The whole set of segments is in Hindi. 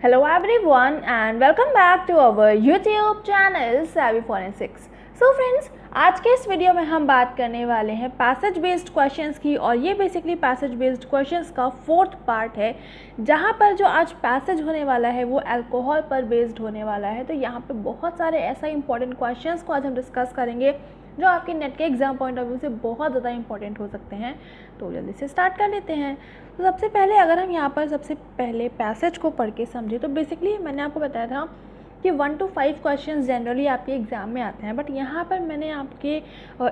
Hello everyone and welcome back to our YouTube channel savvyforensics। So friends, आज के इस वीडियो में हम बात करने वाले हैं पैसेज बेस्ड क्वेश्चंस की, और ये बेसिकली पैसेज बेस्ड क्वेश्चंस का फोर्थ पार्ट है, जहाँ पर जो आज पैसेज होने वाला है वो अल्कोहल पर बेस्ड होने वाला है। तो यहाँ पे बहुत सारे ऐसा इंपॉर्टेंट क्वेश्चंस को आज हम डिस्कस करेंगे जो आपके नेट के एग्जाम पॉइंट ऑफ व्यू से बहुत ज़्यादा इंपॉर्टेंट हो सकते हैं। तो जल्दी से स्टार्ट कर लेते हैं। तो सबसे पहले अगर हम यहाँ पर सबसे पहले पैसेज को पढ़ के समझे तो बेसिकली मैंने आपको बताया था कि 1 to 5 क्वेश्चंस जनरली आपके एग्ज़ाम में आते हैं, बट यहाँ पर मैंने आपके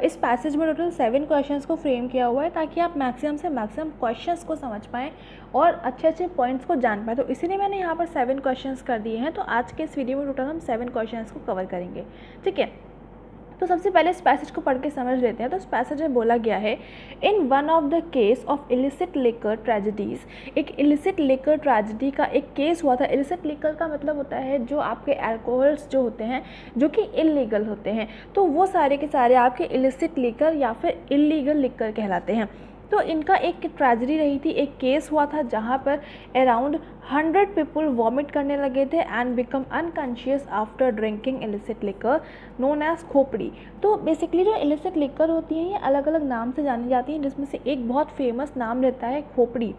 इस पैसेज में टोटल 7 क्वेश्चंस को फ्रेम किया हुआ है ताकि आप मैक्सिमम से मैक्सिमम क्वेश्चंस को समझ पाएँ और अच्छे अच्छे पॉइंट्स को जान पाएँ। तो इसीलिए मैंने यहाँ पर 7 क्वेश्चंस कर दिए हैं। तो आज के इस वीडियो में टोटल हम 7 क्वेश्चंस को कवर करेंगे, ठीक है। तो सबसे पहले इस पैसेज को पढ़ के समझ लेते हैं। तो इस पैसेज में बोला गया है, in one of the case of illicit liquor tragedies, एक इलिसिट लिकर ट्रेजेडी का एक केस हुआ था। इलिसिट लिकर का मतलब होता है जो आपके अल्कोहल्स जो होते हैं जो कि इलीगल होते हैं, तो वो सारे के सारे आपके इलिसिट लिकर या फिर इलीगल लिकर कहलाते हैं। तो इनका एक ट्रेजेडी रही थी, एक केस हुआ था जहाँ पर अराउंड 100 पीपल वॉमिट करने लगे थे and become unconscious after drinking illicit liquor known as खोपड़ी। तो बेसिकली जो इलिसिट लिकर होती हैं ये अलग अलग नाम से जानी जाती हैं, जिसमें से एक बहुत फेमस नाम रहता है खोपड़ी।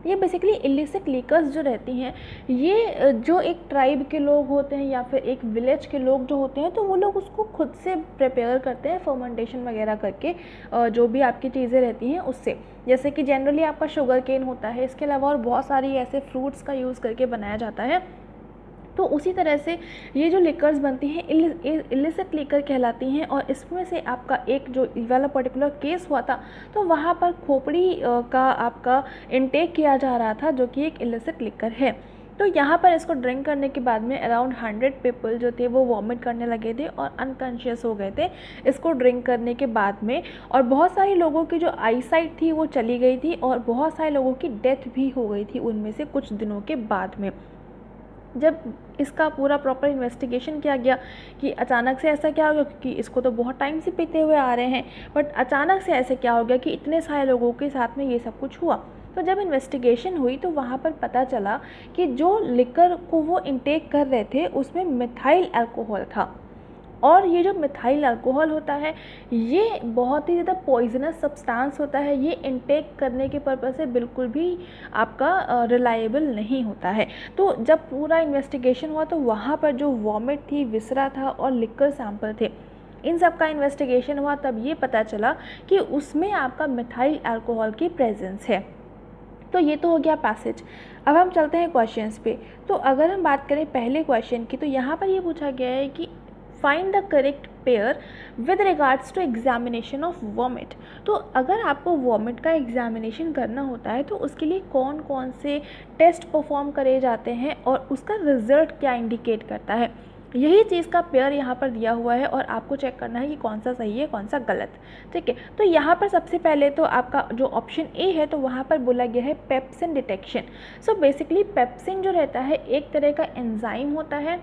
ये बेसिकली इलिसिट लिकर्स जो रहती हैं ये जो एक ट्राइब के लोग होते हैं या फिर एक विलेज के लोग जो होते हैं तो वो लोग उसको खुद से प्रिपेयर करते हैं फर्मेंटेशन वगैरह करके, जो भी आपकी चीज़ें रहती हैं उससे। जैसे कि जनरली आपका शुगर केन होता है, इसके अलावा और बहुत सारी ऐसे फ्रूट्स का यूज़ करके बनाया जाता है। तो उसी तरह से ये जो लिकर्स बनती हैं इलिसिट लिकर कहलाती हैं। और इसमें से आपका एक जो वाला पर्टिकुलर केस हुआ था तो वहाँ पर खोपड़ी का आपका इनटेक किया जा रहा था, जो कि एक इलिसिट लिकर है। तो यहाँ पर इसको ड्रिंक करने के बाद में अराउंड 100 पीपल जो थे वो वॉमिट करने लगे थे और अनकॉन्शियस हो गए थे इसको ड्रिंक करने के बाद में। और बहुत सारे लोगों की जो आईसाइट थी वो चली गई थी और बहुत सारे लोगों की डेथ भी हो गई थी उनमें से कुछ दिनों के बाद में। जब इसका पूरा प्रॉपर इन्वेस्टिगेशन किया गया कि अचानक से ऐसा क्या हो गया, क्योंकि इसको तो बहुत टाइम से पीते हुए आ रहे हैं, बट अचानक से ऐसे क्या हो गया कि इतने सारे लोगों के साथ में ये सब कुछ हुआ। तो जब इन्वेस्टिगेशन हुई तो वहाँ पर पता चला कि जो लिकर को वो इनटेक कर रहे थे उसमें मिथाइल अल्कोहल था। और ये जो मिथाइल अल्कोहल होता है ये बहुत ही ज़्यादा पॉइजनस सब्सटेंस होता है। ये इनटेक करने के पर्पज़ से बिल्कुल भी आपका रिलायबल नहीं होता है। तो जब पूरा इन्वेस्टिगेशन हुआ तो वहाँ पर जो वॉमिट थी, विसरा था और लिकर सैंपल थे, इन सब का इन्वेस्टिगेशन हुआ, तब ये पता चला कि उसमें आपका मिथाइल अल्कोहल की प्रेजेंस है। तो ये तो हो गया पैसेज। अब हम चलते हैं क्वेश्चंस पे। तो अगर हम बात करें पहले क्वेश्चन की तो यहाँ पर ये पूछा गया है कि find the correct pair with regards to examination of vomit. तो अगर आपको वॉमिट का एग्जामिनेशन करना होता है तो उसके लिए कौन कौन से टेस्ट परफॉर्म करे जाते हैं और उसका रिजल्ट क्या इंडिकेट करता है, यही चीज़ का पेयर यहाँ पर दिया हुआ है और आपको चेक करना है कि कौन सा सही है कौन सा गलत, ठीक है। तो यहाँ पर सबसे पहले तो आपका जो ऑप्शन ए है तो वहाँ पर बोला गया है pepsin detection. So basically pepsin जो रहता है एक तरह का एंजाइम होता है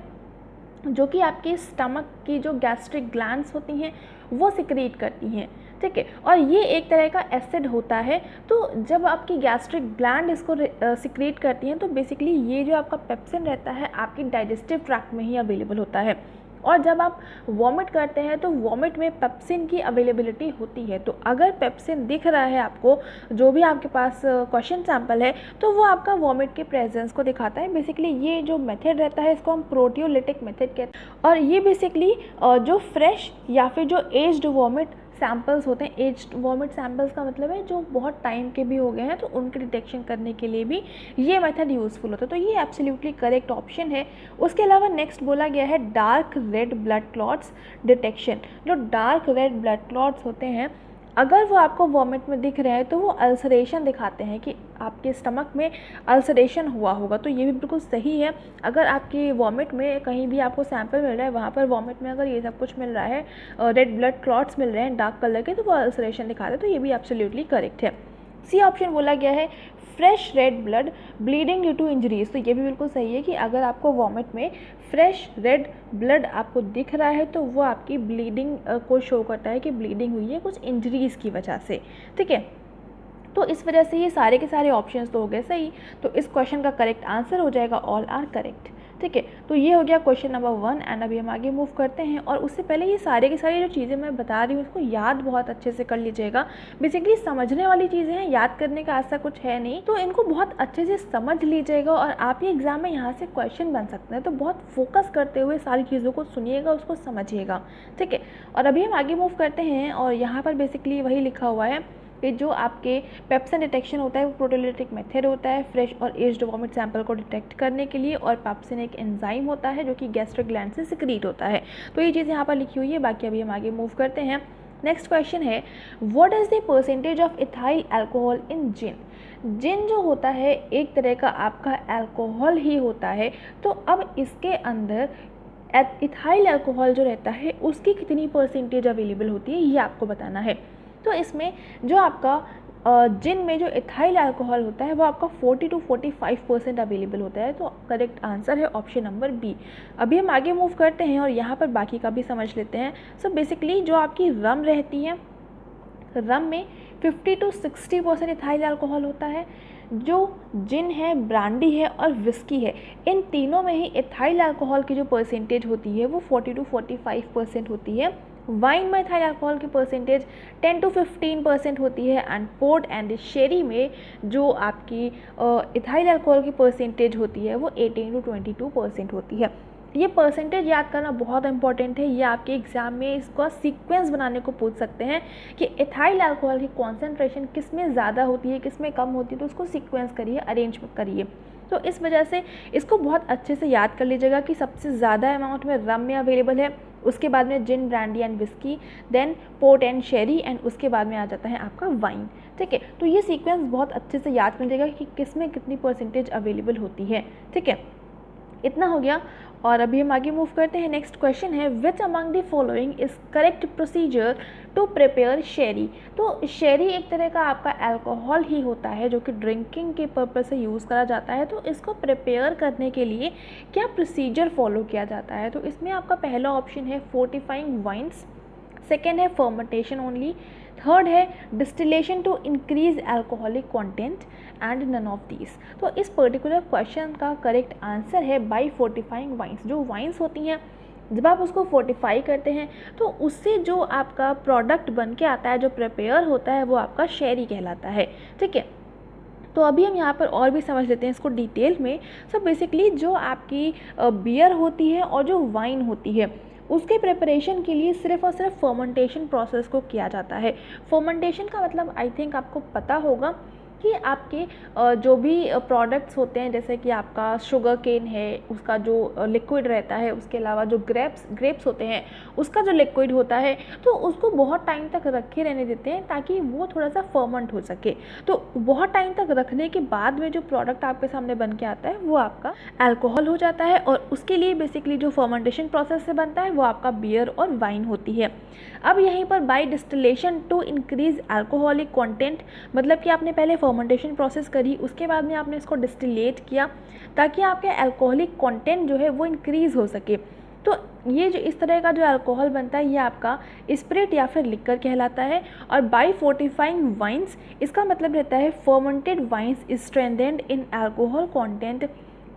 जो कि आपके स्टमक की जो गैस्ट्रिक ग्लैंड्स होती हैं वो सिक्रीट करती हैं, ठीक है। और ये एक तरह का एसिड होता है। तो जब आपकी गैस्ट्रिक ग्लैंड इसको सिक्रीट करती हैं तो बेसिकली ये जो आपका पेप्सिन रहता है आपकी डाइजेस्टिव ट्रैक्ट में ही अवेलेबल होता है। और जब आप वॉमिट करते हैं तो वॉमिट में पेप्सिन की अवेलेबिलिटी होती है। तो अगर पेप्सिन दिख रहा है आपको, जो भी आपके पास क्वेश्चन सैंपल है, तो वो आपका वॉमिट के प्रेजेंस को दिखाता है। बेसिकली ये जो मेथड रहता है इसको हम प्रोटियोलिटिक मेथड कहते हैं। और ये बेसिकली जो फ्रेश या फिर जो एज्ड वॉमिट सैम्पल्स होते हैं, एज्ड वॉमिट सैम्पल्स का मतलब है जो बहुत टाइम के भी हो गए हैं, तो उनके डिटेक्शन करने के लिए भी ये मेथड यूज़फुल होता है। तो ये एब्सोल्युटली करेक्ट ऑप्शन है। उसके अलावा नेक्स्ट बोला गया है dark red blood clots detection. जो डार्क रेड ब्लड क्लॉट्स होते हैं अगर वो आपको वॉमिट में दिख रहे हैं तो वो अल्सरेशन दिखाते हैं कि आपके स्टमक में अल्सरेशन हुआ होगा। तो ये भी बिल्कुल सही है। अगर आपकी वॉमिट में कहीं भी आपको सैंपल मिल रहा है, वहाँ पर वॉमिट में अगर ये सब कुछ मिल रहा है, रेड ब्लड क्लॉट्स मिल रहे हैं डार्क कलर के, तो वो अल्सरेशन दिखाते हैं। तो ये भी एब्सोल्युटली करेक्ट है। सी ऑप्शन बोला गया है fresh red blood bleeding due to injuries. तो ये भी बिल्कुल सही है कि अगर आपको वॉमिट में फ्रेश रेड ब्लड आपको दिख रहा है तो वो आपकी ब्लीडिंग को शो करता है कि ब्लीडिंग हुई है कुछ इंजरीज़ की वजह से, ठीक है। तो इस वजह से ये सारे के सारे ऑप्शंस तो हो गए सही। तो इस क्वेश्चन का करेक्ट आंसर हो जाएगा ऑल आर करेक्ट। ठीक है, तो ये हो गया क्वेश्चन नंबर 1। एंड अभी हम आगे मूव करते हैं, और उससे पहले ये सारे की सारी जो चीज़ें मैं बता रही हूँ इसको याद बहुत अच्छे से कर लीजिएगा। बेसिकली समझने वाली चीज़ें हैं, याद करने का ऐसा कुछ है नहीं, तो इनको बहुत अच्छे से समझ लीजिएगा और आप ये एग्जाम में यहाँ से क्वेश्चन बन सकते हैं। तो बहुत फोकस करते हुए सारी चीज़ों को सुनिएगा, उसको समझिएगा। ठीक है, और अभी हम आगे मूव करते हैं, और यहाँ पर बेसिकली वही लिखा हुआ है कि जो आपके पेप्सिन डिटेक्शन होता है वो प्रोटीयोलिटिक मेथड होता है फ्रेश और एज्ड वॉमिट सैंपल को डिटेक्ट करने के लिए, और पेप्सिन एक एंजाइम होता है जो कि गैस्ट्रिक ग्लैंड से सिक्रीट होता है। तो ये चीज़ यहाँ पर लिखी हुई है। बाकी अभी हम आगे मूव करते हैं। नेक्स्ट क्वेश्चन है, what is the percentage of ethyl alcohol in gin. Gin जो होता है एक तरह का आपका अल्कोहल ही होता है, तो अब इसके अंदर इथाइल अल्कोहल जो रहता है उसकी कितनी परसेंटेज अवेलेबल होती है ये आपको बताना है। तो इसमें जो आपका जिन में जो इथाइल अल्कोहल होता है वो आपका 40 to 45% अवेलेबल होता है। तो करेक्ट आंसर है ऑप्शन नंबर बी। अभी हम आगे मूव करते हैं और यहाँ पर बाकी का भी समझ लेते हैं। सो बेसिकली जो आपकी रम रहती है, रम में 50 to 60% इथाइल अल्कोहल होता है। जो जिन है, ब्रांडी है और विस्की है, इन तीनों में ही इथाइल अल्कोहल की जो परसेंटेज होती है वो 40 to 45% होती है। वाइन में इथाइल अल्कोहल की परसेंटेज 10 to 15% होती है। एंड पोर्ट एंड शेरी में जो आपकी इथाइल अल्कोहल की परसेंटेज होती है वो 18 to 22% होती है। ये परसेंटेज याद करना बहुत इंपॉर्टेंट है। ये आपके एग्जाम में इसका सीक्वेंस बनाने को पूछ सकते हैं कि इथाइल अल्कोहल की कॉन्सेंट्रेशन किस में ज़्यादा होती है, किस में कम होती है, तो उसको सीक्वेंस करिए, अरेंज करिए। तो इस वजह से इसको बहुत अच्छे से याद कर लीजिएगा कि सबसे ज़्यादा अमाउंट में रम में अवेलेबल है, उसके बाद में gin, brandy and whisky, then port and sherry, and उसके बाद में आ जाता है आपका वाइन। ठीक है, तो ये सीक्वेंस बहुत अच्छे से याद कर लीजिएगा कि किस में कितनी परसेंटेज अवेलेबल होती है। ठीक है, इतना हो गया, और अभी हम आगे मूव करते हैं। नेक्स्ट क्वेश्चन है, which among the following is correct procedure to prepare sherry. तो शेरी एक तरह का आपका अल्कोहल ही होता है जो कि ड्रिंकिंग के पर्पज से यूज़ करा जाता है। तो इसको प्रिपेयर करने के लिए क्या प्रोसीजर फॉलो किया जाता है? तो इसमें आपका पहला ऑप्शन है फोर्टिफाइंग वाइन्स, सेकेंड है फर्मेंटेशन ओनली, थर्ड है distillation to increase alcoholic content, and none of these. तो इस पर्टिकुलर क्वेश्चन का करेक्ट आंसर है बाय फोर्टिफाइंग वाइन्स। जो वाइन्स होती हैं, जब आप उसको फोर्टिफाई करते हैं तो उससे जो आपका प्रोडक्ट बन के आता है, जो प्रिपेयर होता है, वो आपका शेरी कहलाता है। ठीक है, तो अभी हम यहाँ पर और भी समझ लेते हैं इसको डिटेल में। सो बेसिकली जो आपकी बियर होती है और जो वाइन होती है उसके प्रिपरेशन के लिए सिर्फ और सिर्फ फर्मेंटेशन प्रोसेस को किया जाता है। फर्मेंटेशन का मतलब आई थिंक आपको पता होगा कि आपके जो भी प्रोडक्ट्स होते हैं, जैसे कि आपका शुगर केन है, उसका जो लिक्विड रहता है, उसके अलावा जो ग्रेप्स होते हैं उसका जो लिक्विड होता है, तो उसको बहुत टाइम तक रखे रहने देते हैं ताकि वो थोड़ा सा फर्मेंट हो सके। तो बहुत टाइम तक रखने के बाद में जो प्रोडक्ट आपके सामने बन के आता है वो आपका अल्कोहल हो जाता है, और उसके लिए बेसिकली जो फर्मेंटेशन प्रोसेस से बनता है वो आपका बियर और वाइन होती है। अब यहीं पर by distillation to increase alcoholic content, मतलब कि आपने पहले फर्मेंटेशन प्रोसेस करी, उसके बाद में आपने इसको डिस्टिलेट किया ताकि आपके अल्कोहलिक कंटेंट जो है वो इंक्रीज़ हो सके। तो ये जो इस तरह का जो अल्कोहल बनता है ये आपका स्पिरिट या फिर लिक्कर कहलाता है। और बाय फोर्टिफाइंग वाइन्स, इसका मतलब रहता है fermented wines is strengthened in alcohol content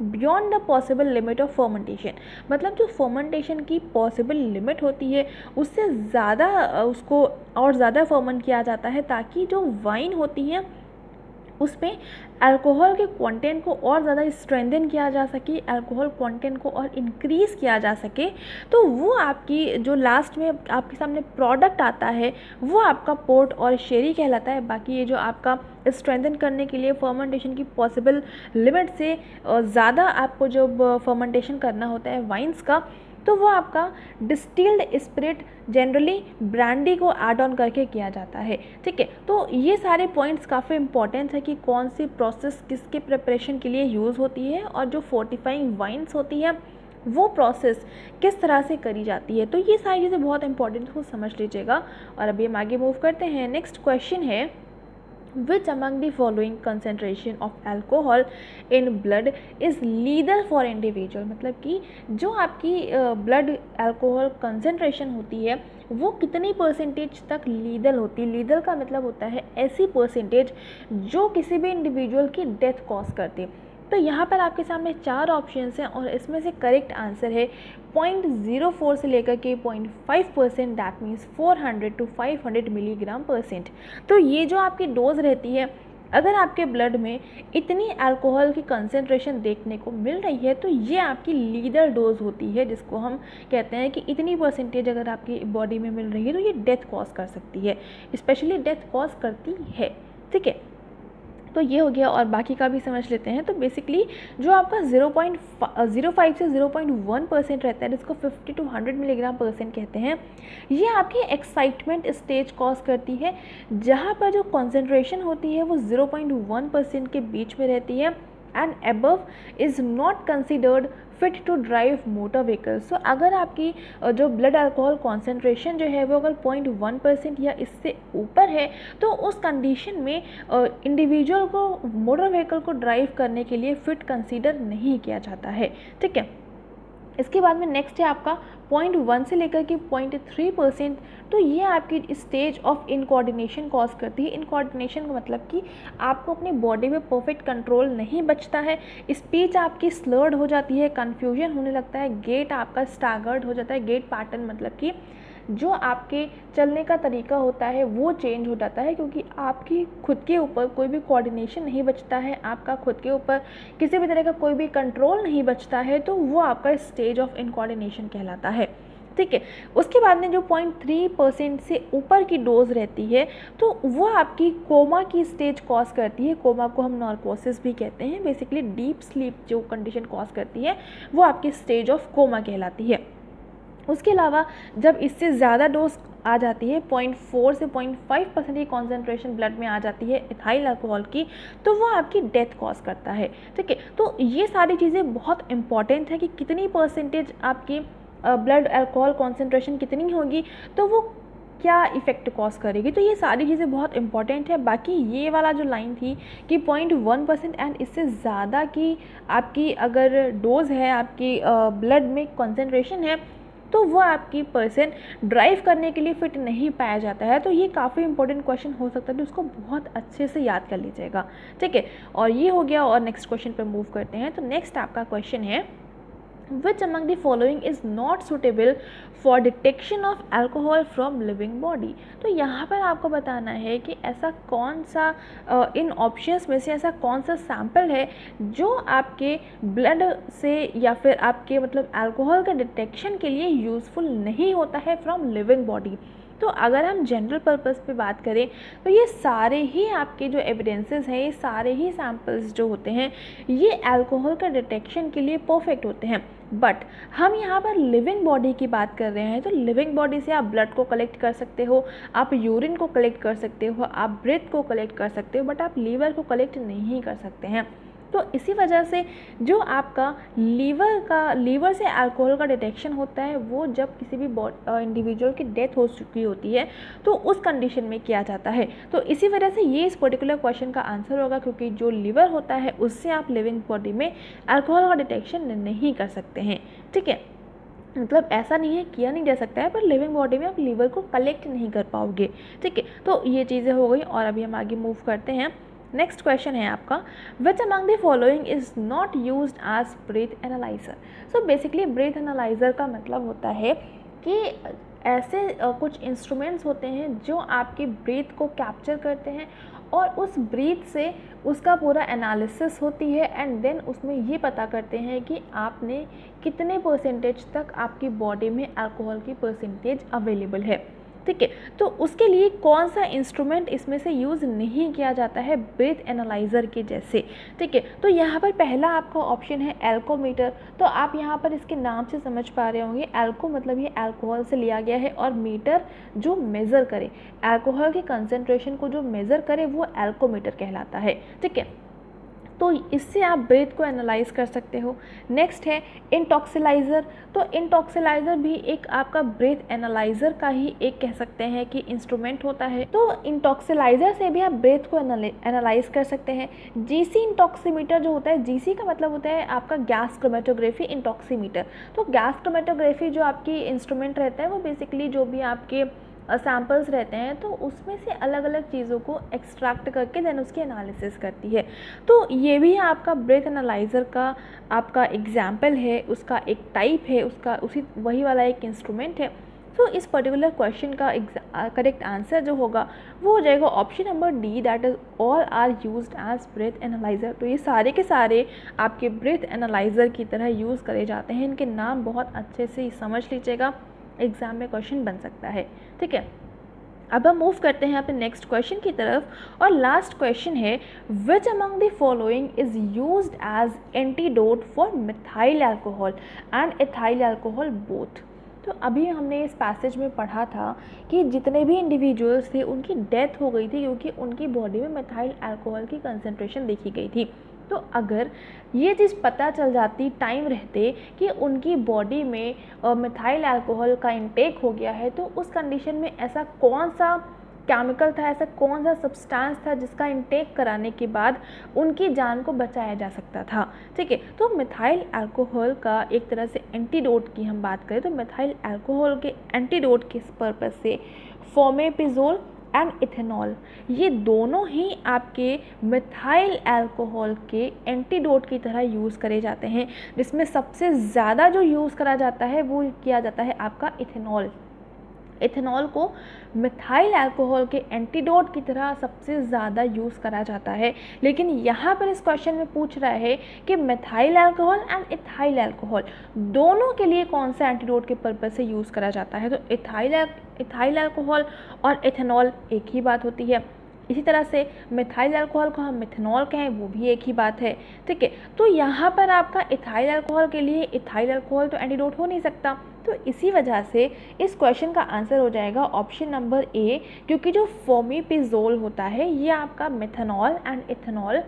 beyond the possible limit of fermentation. मतलब जो फर्मेंटेशन की पॉसिबल लिमिट होती है उससे ज़्यादा उसको और ज़्यादा फर्मेंट किया जाता है ताकि जो वाइन होती है उसमें अल्कोहल के कंटेंट को और ज़्यादा स्ट्रेंथन किया जा सके, अल्कोहल कंटेंट को और इंक्रीज़ किया जा सके। तो वो आपकी जो लास्ट में आपके सामने प्रोडक्ट आता है वो आपका पोर्ट और शेरी कहलाता है। बाकी ये जो आपका स्ट्रेंथन करने के लिए फर्मेंटेशन की पॉसिबल लिमिट से ज़्यादा आपको जब फर्मेंटेशन करना होता है वाइन्स का, तो वो आपका डिस्टिल्ड स्पिरिट जनरली ब्रांडी को ऐड ऑन करके किया जाता है। ठीक है, तो ये सारे पॉइंट्स काफ़ी इंपॉर्टेंट है कि कौन सी प्रोसेस किसके प्रिपरेशन के लिए यूज़ होती है और जो फोर्टिफाइंग वाइन्स होती है वो प्रोसेस किस तरह से करी जाती है। तो ये सारी चीज़ें बहुत इंपॉर्टेंट को समझ लीजिएगा। और अभी हम आगे मूव करते हैं। नेक्स्ट क्वेश्चन है, which among the following concentration of alcohol in blood is lethal for individual। मतलब कि जो आपकी ब्लड अल्कोहल कंसेंट्रेशन होती है वो कितनी परसेंटेज तक लीदल होती है। लीदल का मतलब होता है ऐसी परसेंटेज जो किसी भी इंडिविजुअल की डेथ कॉज करती है। तो यहाँ पर आपके सामने 4 ऑप्शंस हैं और इसमें से करेक्ट आंसर है 0.04 से लेकर के 0.5%, that means 400 to 500 milligram percent. तो ये जो आपकी डोज रहती है, अगर आपके ब्लड में इतनी अल्कोहल की कंसेंट्रेशन देखने को मिल रही है तो ये आपकी लीदल डोज होती है, जिसको हम कहते हैं कि इतनी परसेंटेज अगर आपकी बॉडी में मिल रही है तो ये डेथ कॉज कर सकती है, स्पेशली डेथ कॉज करती है। ठीक है, तो ये हो गया और बाकी का भी समझ लेते हैं। तो बेसिकली जो आपका 0.05 से 0.1% रहता है, जिसको 50 to 100 मिलीग्राम परसेंट कहते हैं, ये आपकी एक्साइटमेंट स्टेज कॉज करती है, जहाँ पर जो कॉन्सेंट्रेशन होती है वो 0.1% के बीच में रहती है and above is not considered fit to drive motor vehicles. So अगर आपकी जो ब्लड अल्कोहल कॉन्सेंट्रेशन जो है वो अगर 0.1% या इससे ऊपर है तो उस कंडीशन में इंडिविजुअल को मोटर व्हीकल को ड्राइव करने के लिए फिट कंसीडर नहीं किया जाता है। ठीक है, इसके बाद में नेक्स्ट है आपका 0.1 से लेकर के 0.3%। तो ये आपकी स्टेज ऑफ इनकोऑर्डिनेशन कॉज करती है। इनकोऑर्डिनेशन का मतलब कि आपको अपनी बॉडी में परफेक्ट कंट्रोल नहीं बचता है, स्पीच आपकी स्लर्ड हो जाती है, कन्फ्यूजन होने लगता है, गेट आपका स्टैगर्ड हो जाता है। गेट पैटर्न मतलब कि जो आपके चलने का तरीका होता है वो चेंज हो जाता है, क्योंकि आपकी खुद के ऊपर कोई भी कोऑर्डिनेशन नहीं बचता है, आपका खुद के ऊपर किसी भी तरह का कोई भी कंट्रोल नहीं बचता है, तो वो आपका स्टेज ऑफ इनकोऑर्डिनेशन कहलाता है। ठीक है, उसके बाद में जो 0.3% से ऊपर की डोज रहती है तो वो आपकी कोमा की स्टेज कॉज करती है। कोमा को हम नार्कोसिस भी कहते हैं, बेसिकली डीप स्लीप जो कंडीशन कॉज करती है वो आपकी स्टेज ऑफ कोमा कहलाती है। उसके अलावा जब इससे ज़्यादा डोज आ जाती है, 0.4 से 0.5% की कॉन्सेंट्रेशन ब्लड में आ जाती है इथाइल अल्कोहल की, तो वो आपकी डेथ कॉज करता है। ठीक है, तो ये सारी चीज़ें बहुत इंपॉर्टेंट है कि कितनी परसेंटेज आपकी ब्लड अल्कोहल कॉन्सेंट्रेशन कितनी होगी तो वो क्या इफ़ेक्ट कॉज करेगी। तो ये सारी चीज़ें बहुत इंपॉर्टेंट है। बाकी ये वाला जो लाइन थी कि 0.1% एंड इससे ज़्यादा की आपकी अगर डोज है, आपकी ब्लड में कॉन्सेंट्रेशन है, तो वो आपकी पर्सन ड्राइव करने के लिए फिट नहीं पाया जाता है। तो ये काफ़ी इंपॉर्टेंट क्वेश्चन हो सकता है, तो उसको बहुत अच्छे से याद कर लीजिएगा। ठीक है, और ये हो गया और नेक्स्ट क्वेश्चन पे मूव करते हैं। तो नेक्स्ट आपका क्वेश्चन है which among the following is not suitable for detection of alcohol from living body। तो यहाँ पर आपको बताना है कि ऐसा कौन सा इन ऑप्शंस में से ऐसा कौन सा सैंपल है जो आपके ब्लड से या फिर आपके मतलब अल्कोहल का डिटेक्शन के लिए यूज़फुल नहीं होता है फ्रॉम लिविंग बॉडी। तो अगर हम जनरल पर्पस पे बात करें तो ये सारे ही आपके जो एविडेंसेस हैं, ये सारे ही सैम्पल्स जो होते हैं ये अल्कोहल का डिटेक्शन के लिए परफेक्ट होते हैं। बट हम यहाँ पर लिविंग बॉडी की बात कर रहे हैं, तो लिविंग बॉडी से आप ब्लड को कलेक्ट कर सकते हो, आप यूरिन को कलेक्ट कर सकते हो, आप ब्रेथ को कलेक्ट कर सकते हो, बट आप लीवर को कलेक्ट नहीं कर सकते हैं। तो इसी वजह से जो आपका लीवर से अल्कोहल का डिटेक्शन होता है वो जब किसी भी इंडिविजुअल की डेथ हो चुकी होती है तो उस कंडीशन में किया जाता है। तो इसी वजह से ये इस पर्टिकुलर क्वेश्चन का आंसर होगा, क्योंकि जो लीवर होता है उससे आप लिविंग बॉडी में अल्कोहल का डिटेक्शन नहीं कर सकते हैं। ठीक है, मतलब ऐसा नहीं है किया नहीं जा सकता है, पर लिविंग बॉडी में आप लीवर को कलेक्ट नहीं कर पाओगे। ठीक है, तो ये चीज़ें हो गई और अभी हम आगे मूव करते हैं। नेक्स्ट क्वेश्चन है आपका which among the following is not used as breath analyser. So basically breath analyser का मतलब होता है कि ऐसे कुछ इंस्ट्रूमेंट्स होते हैं जो आपकी ब्रीथ को कैप्चर करते हैं और उस ब्रीथ से उसका पूरा एनालिसिस होती है एंड देन उसमें ये पता करते हैं कि आपने कितने परसेंटेज तक आपकी बॉडी में अल्कोहल की परसेंटेज अवेलेबल है। ठीक है, तो उसके लिए कौन सा इंस्ट्रूमेंट इसमें से यूज़ नहीं किया जाता है ब्रीथ एनालाइज़र के जैसे। ठीक है, तो यहाँ पर पहला आपका ऑप्शन है एल्कोमीटर। तो आप यहाँ पर इसके नाम से समझ पा रहे होंगे, एल्को मतलब ये अल्कोहल से लिया गया है और मीटर जो मेज़र करे अल्कोहल की कंसेंट्रेशन को जो मेज़र करे वो एल्कोमीटर कहलाता है। ठीक है, तो इससे आप ब्रेथ को एनालाइज कर सकते हो। नेक्स्ट है इंटॉक्सिलाइज़र। तो इंटॉक्सिलाइज़र भी एक आपका ब्रेथ एनालाइज़र का ही एक कह सकते हैं कि इंस्ट्रूमेंट होता है। तो इंटॉक्सिलाइज़र से भी आप ब्रेथ को एनालाइज कर सकते हैं। जीसी इंटॉक्सीमीटर जो होता है, जीसी का मतलब होता है आपका गैस क्रोमेटोग्राफी इंटॉक्सीमीटर। तो गैस क्रोमेटोग्राफी जो आपकी इंस्ट्रूमेंट रहता है वो बेसिकली जो भी आपके सैम्पल्स रहते हैं तो उसमें से अलग अलग चीज़ों को एक्सट्रैक्ट करके देन उसकी एनालिसिस करती है। तो ये भी आपका ब्रेथ एनालाइज़र का आपका एग्जाम्पल है, उसका एक टाइप है, उसका उसी वही वाला एक इंस्ट्रूमेंट है। तो इस पर्टिकुलर क्वेश्चन का करेक्ट आंसर जो होगा वो हो जाएगा option number D, that is all are used as breath analyser. तो ये सारे के सारे आपके ब्रेथ एनालाइज़र की तरह यूज़ करे जाते हैं। इनके नाम बहुत अच्छे से समझ लीजिएगा, एग्ज़ाम में क्वेश्चन बन सकता है। ठीक है, अब हम मूव करते हैं अपने नेक्स्ट क्वेश्चन की तरफ और लास्ट क्वेश्चन है which among the following is used as antidote for methyl alcohol and ethyl alcohol both. तो अभी हमने इस पैसेज में पढ़ा था कि जितने भी इंडिविजुअल्स थे उनकी डेथ हो गई थी क्योंकि उनकी बॉडी में मिथाइल अल्कोहल की कंसंट्रेशन देखी गई थी। तो अगर ये चीज़ पता चल जाती टाइम रहते कि उनकी बॉडी में मिथाइल अल्कोहल का इंटेक हो गया है, तो उस कंडीशन में ऐसा कौन सा केमिकल था, ऐसा कौन सा सब्सटेंस था जिसका इंटेक कराने के बाद उनकी जान को बचाया जा सकता था। ठीक है, तो मिथाइल अल्कोहल का एक तरह से एंटीडोट की हम बात करें तो मिथाइल अल्कोहल के एंटीडोट के पर्पज़ से फॉमेपिजोल एंड इथेनॉल, ये दोनों ही आपके मिथाइल अल्कोहल के एंटीडोट की तरह यूज़ करे जाते हैं, जिसमें सबसे ज़्यादा जो यूज़ करा जाता है वो किया जाता है आपका इथेनॉल। इथेनॉल को मिथाइल अल्कोहल के एंटीडोट की तरह सबसे ज़्यादा यूज़ करा जाता है। लेकिन यहाँ पर इस क्वेश्चन में पूछ रहा है कि methyl alcohol and ethyl alcohol दोनों के लिए कौन सा एंटीडोट के पर्पज़ से यूज़ करा जाता है। तो इथाइल अल्कोहल और इथेनॉल एक ही बात होती है। इसी तरह से मिथाइल अल्कोहल को हम मिथेनॉल कहें वो भी एक ही बात है। ठीक है, तो यहाँ पर आपका इथाइल अल्कोहल के लिए इथाइल अल्कोहल तो एंटीडोट हो नहीं सकता। तो इसी वजह से इस क्वेश्चन का आंसर हो जाएगा ऑप्शन नंबर ए, क्योंकि जो फॉमेपिजोल होता है ये आपका मिथेनॉल एंड इथेनॉल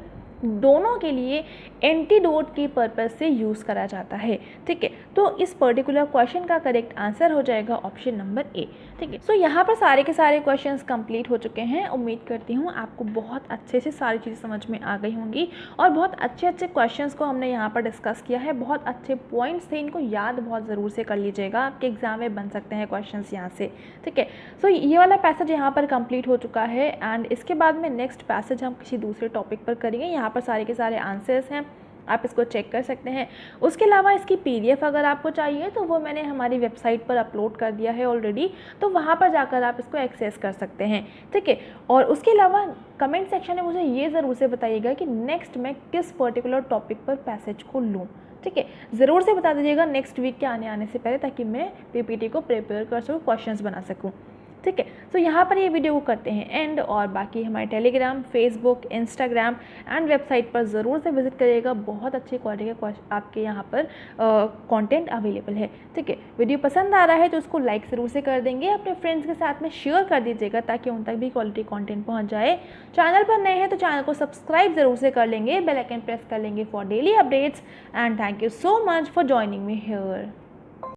दोनों के लिए एंटीडोट के पर्पज़ से यूज़ करा जाता है। ठीक है, तो इस पर्टिकुलर क्वेश्चन का करेक्ट आंसर हो जाएगा ऑप्शन नंबर ए। ठीक है, सो यहाँ पर सारे के सारे क्वेश्चंस कंप्लीट हो चुके हैं। उम्मीद करती हूँ आपको बहुत अच्छे से सारी चीज़ें समझ में आ गई होंगी और बहुत अच्छे अच्छे क्वेश्चंस को हमने यहाँ पर डिस्कस किया है। बहुत अच्छे पॉइंट्स थे, इनको याद बहुत ज़रूर से कर लीजिएगा, आपके एग्जाम में बन सकते हैं क्वेश्चंस यहाँ से। ठीक है, सो ये वाला पैसेज यहाँ पर कंप्लीट हो चुका है एंड इसके बाद में नेक्स्ट पैसेज हम किसी दूसरे टॉपिक पर करेंगे। यहाँ पर सारे के सारे आंसर्स हैं, आप इसको चेक कर सकते हैं। उसके अलावा इसकी पीडीएफ अगर आपको चाहिए तो वो मैंने हमारी वेबसाइट पर अपलोड कर दिया है ऑलरेडी, तो वहाँ पर जाकर आप इसको एक्सेस कर सकते हैं। ठीक है, और उसके अलावा कमेंट सेक्शन में मुझे ये ज़रूर से बताइएगा कि नेक्स्ट मैं किस पर्टिकुलर टॉपिक पर पैसेज को लूँ। ठीक है, ज़रूर से बता दीजिएगा नेक्स्ट वीक के आने से पहले, ताकि मैं पीपीटी को प्रिपेयर कर सकूँ, क्वेश्चंस बना सकूँ। ठीक है, तो यहाँ पर ये वीडियो को करते हैं एंड, और बाकी हमारे Telegram, Facebook, Instagram and website पर ज़रूर से विजिट करिएगा। बहुत अच्छी क्वालिटी का आपके यहाँ पर कंटेंट अवेलेबल है। ठीक है, वीडियो पसंद आ रहा है तो उसको लाइक ज़रूर से कर देंगे, अपने फ्रेंड्स के साथ में शेयर कर दीजिएगा ताकि उन तक भी क्वालिटी कंटेंट पहुँच जाए। चैनल पर नए हैं तो चैनल को सब्सक्राइब ज़रूर से कर लेंगे, बेल आइकन प्रेस कर लेंगे for daily updates and thank you so much for joining me here.